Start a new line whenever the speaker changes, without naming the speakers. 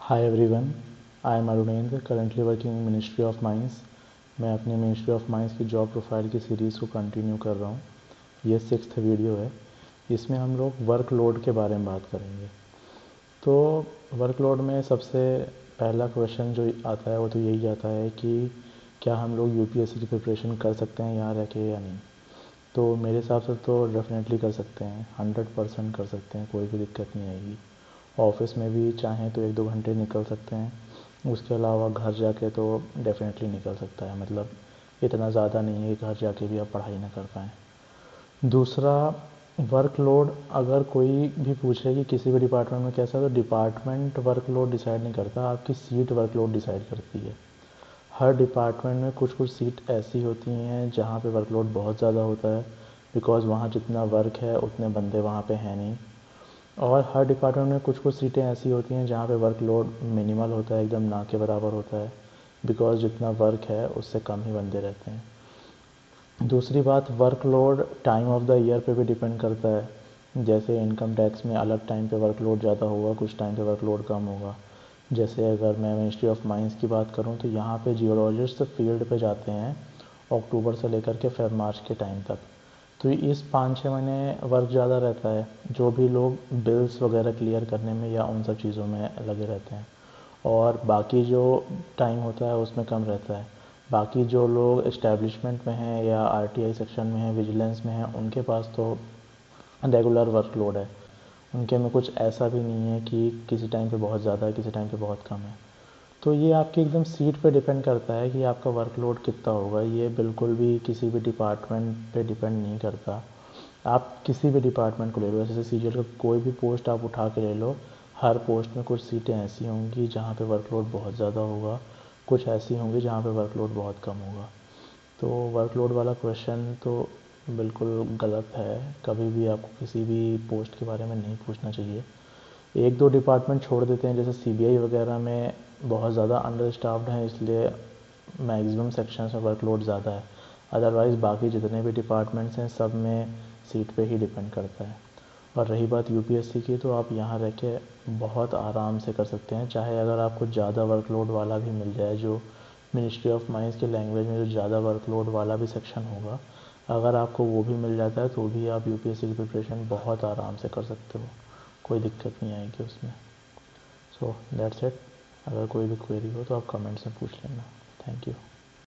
Hi everyone, I am Arunendra, currently working in ministry of mines. मैं अपनी ministry of mines की job profile की series को continue कर रहा हूँ। ये 6th वीडियो है। इसमें हम लोग वर्कलोड के बारे में बात करेंगे। तो वर्कलोड में सबसे पहला क्वेश्चन जो आता है वो तो यही आता है कि क्या हम लोग यूपीएससी की प्रिपरेशन कर सकते हैं यहाँ रह के या नहीं। तो मेरे हिसाब से तो डेफिनेटली कर सकते हैं, 100% कर सकते हैं, कोई भी दिक्कत नहीं आएगी। ऑफिस में भी चाहें तो 1-2 घंटे निकल सकते हैं। उसके अलावा घर जाके तो डेफिनेटली निकल सकता है, मतलब इतना ज़्यादा नहीं है कि घर जाके भी आप पढ़ाई ना कर पाएँ। दूसरा, वर्कलोड अगर कोई भी पूछे कि किसी भी डिपार्टमेंट में कैसा है, तो डिपार्टमेंट वर्कलोड डिसाइड नहीं करता, आपकी सीट वर्कलोड डिसाइड करती है। हर डिपार्टमेंट में कुछ कुछ सीट ऐसी होती हैं जहाँ पे वर्कलोड बहुत ज़्यादा होता है, बिकॉज़ वहाँ जितना वर्क है उतने बंदे वहाँ पे हैं नहीं। और हर डिपार्टमेंट में कुछ कुछ सीटें ऐसी होती हैं जहाँ पे वर्कलोड मिनिमल होता है, एकदम ना के बराबर होता है, बिकॉज़ जितना वर्क है उससे कम ही बंदे रहते हैं। दूसरी बात, workload time of the year पे भी डिपेंड करता है। जैसे इनकम टैक्स में अलग टाइम पे वर्कलोड ज़्यादा होगा, कुछ टाइम पे वर्कलोड कम होगा। जैसे अगर मैं मिनिस्ट्री ऑफ माइंस की बात करूँ तो यहाँ पे जियोलॉजिस्ट फील्ड पे जाते हैं अक्टूबर से लेकर के फेब मार्च के टाइम तक। तो इस 5-6 महीने वर्क ज़्यादा रहता है, जो भी लोग बिल्स वगैरह क्लियर करने में या उन सब चीज़ों में लगे रहते हैं। और बाकी जो टाइम होता है उसमें कम रहता है। बाकी जो लोग इस्टेब्लिशमेंट में हैं या आरटीआई सेक्शन में हैं, विजिलेंस में हैं, उनके पास तो रेगुलर वर्कलोड है। उनके में कुछ ऐसा भी नहीं है कि किसी टाइम पे बहुत ज़्यादा है, किसी टाइम पे बहुत कम है। तो ये आपकी एकदम सीट पे डिपेंड करता है कि आपका वर्कलोड कितना होगा। ये बिल्कुल भी किसी भी डिपार्टमेंट पे डिपेंड नहीं करता। आप किसी भी डिपार्टमेंट को ले लो, जैसे सीजीएल का कोई भी पोस्ट आप उठा के ले लो, हर पोस्ट में कुछ सीटें ऐसी होंगी जहाँ पे वर्कलोड बहुत ज़्यादा होगा, कुछ ऐसी होंगी जहाँ पे वर्कलोड बहुत कम होगा। तो वर्कलोड वाला क्वेश्चन तो बिल्कुल गलत है। कभी भी आपको किसी भी पोस्ट के बारे में नहीं पूछना चाहिए। 1-2 डिपार्टमेंट छोड़ देते हैं, जैसे सीबीआई वगैरह में बहुत ज़्यादा अंडर स्टाफ्ड हैं, इसलिए मैक्सिमम सेक्शंस में वर्कलोड ज़्यादा है। अदरवाइज़ बाकी जितने भी डिपार्टमेंट्स हैं सब में सीट पे ही डिपेंड करता है। और रही बात यूपीएससी की, तो आप यहाँ रह के बहुत आराम से कर सकते हैं। चाहे अगर आपको ज़्यादा वर्कलोड वाला भी मिल जाए, जो मिनिस्ट्री ऑफ माइंस की लैंग्वेज में जो ज़्यादा वर्कलोड वाला भी सेक्शन होगा, अगर आपको वो भी मिल जाता है तो भी आप यूपीएससी की प्रिपरेशन बहुत आराम से कर सकते हो, कोई दिक्कत नहीं आएगी उसमें। So that's it. अगर कोई भी क्वेरी हो तो आप कमेंट्स में पूछ लेना। Thank you.